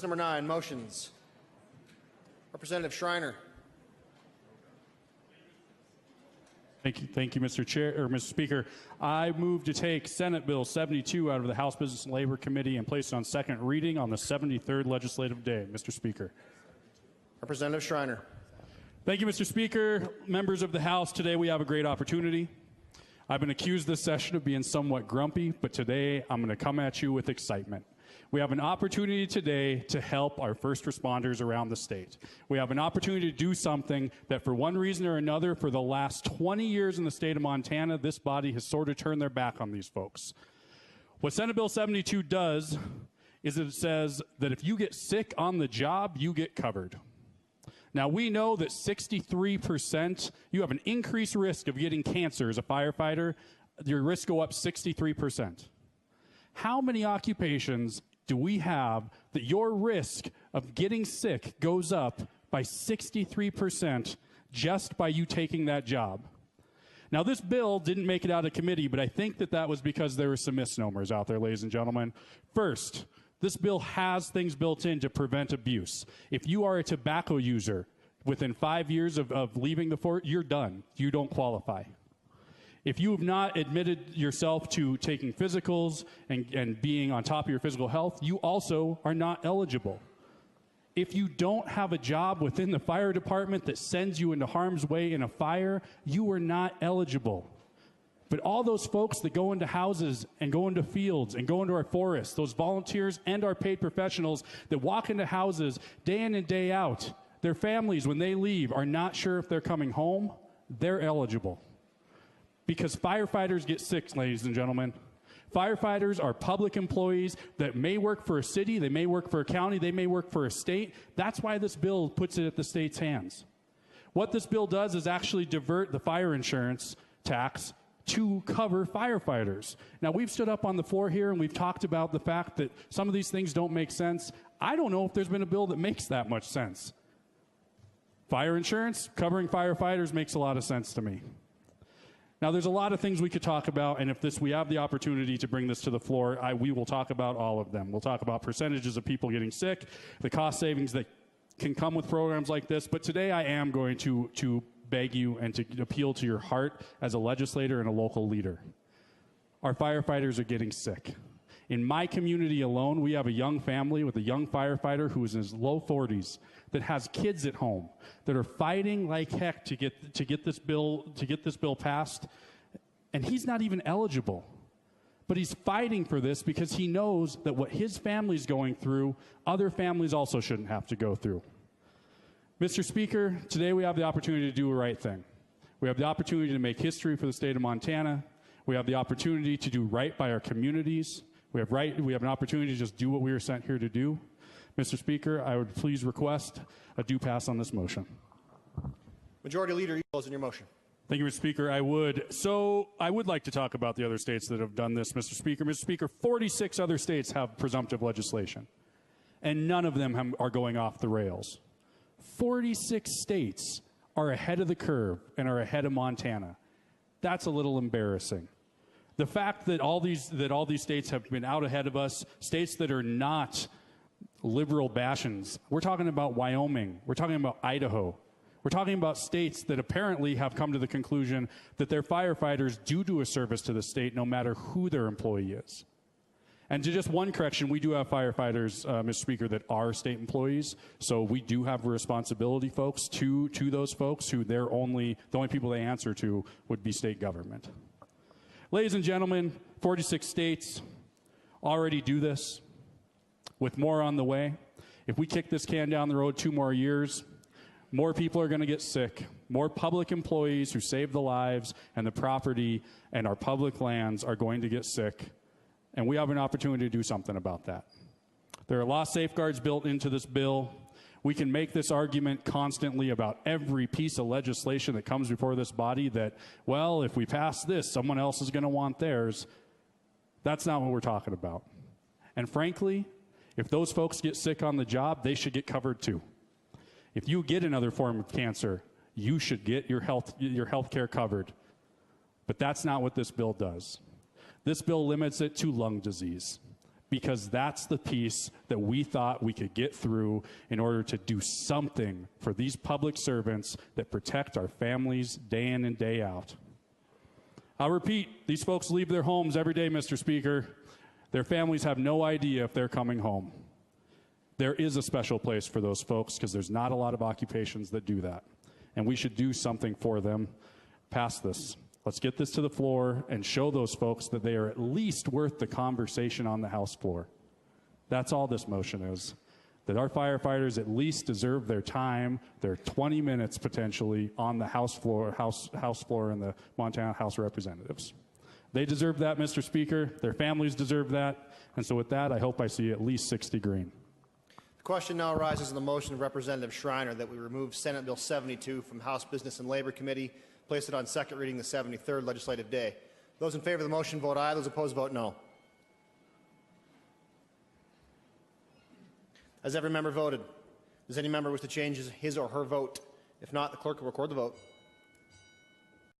Number 9, motions. Representative Schreiner. Thank you, Mr. Chair or Mr. Speaker. I move to take Senate Bill 72 out of the House Business and Labor Committee and place it on second reading on the 73rd legislative day, Mr. Speaker. Representative Schreiner. Thank you, Mr. Speaker. Members of the House, today we have a great opportunity. I've been accused this session of being somewhat grumpy, but today I'm going to come at you with excitement. We have an opportunity today to help our first responders around the state. We have an opportunity to do something that for one reason or another, for the last 20 years in the state of Montana, this body has sort of turned their back on these folks. What Senate Bill 72 does is it says that if you get sick on the job, you get covered. Now, we know that 63%, you have an increased risk of getting cancer as a firefighter. Your risks go up 63%. How many occupations do we have that your risk of getting sick goes up by 63% just by you taking that job? Now, this bill didn't make it out of committee, but I think that was because there were some misnomers out there, ladies and gentlemen. First, this bill has things built in to prevent abuse. If you are a tobacco user within 5 years of leaving the force, you're done. You don't qualify. If you have not admitted yourself to taking physicals and being on top of your physical health, you also are not eligible. If you don't have a job within the fire department that sends you into harm's way in a fire, you are not eligible. But all those folks that go into houses and go into fields and go into our forests, those volunteers and our paid professionals that walk into houses day in and day out, their families, when they leave, are not sure if they're coming home, they're eligible. Because firefighters get sick, ladies and gentlemen. Firefighters are public employees that may work for a city, they may work for a county, they may work for a state. That's why this bill puts it at the state's hands. What this bill does is actually divert the fire insurance tax to cover firefighters. Now, we've stood up on the floor here and we've talked about the fact that some of these things don't make sense. I don't know if there's been a bill that makes that much sense. Fire insurance covering firefighters makes a lot of sense to me. Now, there's a lot of things we could talk about, and if we have the opportunity to bring this to the floor, we will talk about all of them. We'll talk about percentages of people getting sick, the cost savings that can come with programs like this, but today I am going to beg you and to appeal to your heart as a legislator and a local leader. Our firefighters are getting sick. In my community alone, we have a young family with a young firefighter who is in his low 40s that has kids at home that are fighting like heck to get this bill passed, and he's not even eligible. But he's fighting for this because he knows that what his family's going through, other families also shouldn't have to go through. Mr. Speaker, today we have the opportunity to do the right thing. We have the opportunity to make history for the state of Montana. We have the opportunity to do right by our communities. We have an opportunity to just do what we were sent here to do. Mr. Speaker, I would please request a do pass on this motion. Majority Leader, you close in your motion. Thank you, Mr. Speaker. I would. So I would like to talk about the other states that have done this, Mr. Speaker. Mr. Speaker, 46 other states have presumptive legislation, and none of them are going off the rails. 46 states are ahead of the curve and are ahead of Montana. That's a little embarrassing. The fact that all these states have been out ahead of us, states that are not liberal bastions. We're talking about Wyoming. We're talking about Idaho. We're talking about states that apparently have come to the conclusion that their firefighters do a service to the state no matter who their employee is. And to just one correction, we do have firefighters, Mr. Speaker, that are state employees. So we do have a responsibility, folks, to those folks who the only people they answer to would be state government. Ladies and gentlemen, 46 states already do this, with more on the way. If we kick this can down the road 2 more years, more people are going to get sick. More public employees who save the lives and the property and our public lands are going to get sick. And we have an opportunity to do something about that. There are law safeguards built into this bill. We can make this argument constantly about every piece of legislation that comes before this body that, well, if we pass this, someone else is going to want theirs. That's not what we're talking about. And frankly, if those folks get sick on the job, they should get covered too. If you get another form of cancer, you should get your health care covered. But that's not what this bill does. This bill limits it to lung disease. because that's the piece that we thought we could get through in order to do something for these public servants that protect our families day in and day out. I'll repeat, these folks leave their homes every day, Mr. Speaker. Their families have no idea if they're coming home. There is a special place for those folks because there's not a lot of occupations that do that. And we should do something for them. Pass this. Let's get this to the floor and show those folks that they are at least worth the conversation on the House floor. That's all this motion is. That our firefighters at least deserve their time, their 20 minutes potentially on the House floor and the Montana House of Representatives. They deserve that, Mr. Speaker. Their families deserve that. And so with that, I hope I see at least 60 green. The question now arises on the motion of Representative Schreiner that we remove Senate Bill 72 from House Business and Labor Committee, place it on second reading the 73rd legislative day. Those in favor of the motion vote aye. Those opposed vote no. Has every member voted? Does any member wish to change his or her vote? If not, the clerk will record the vote.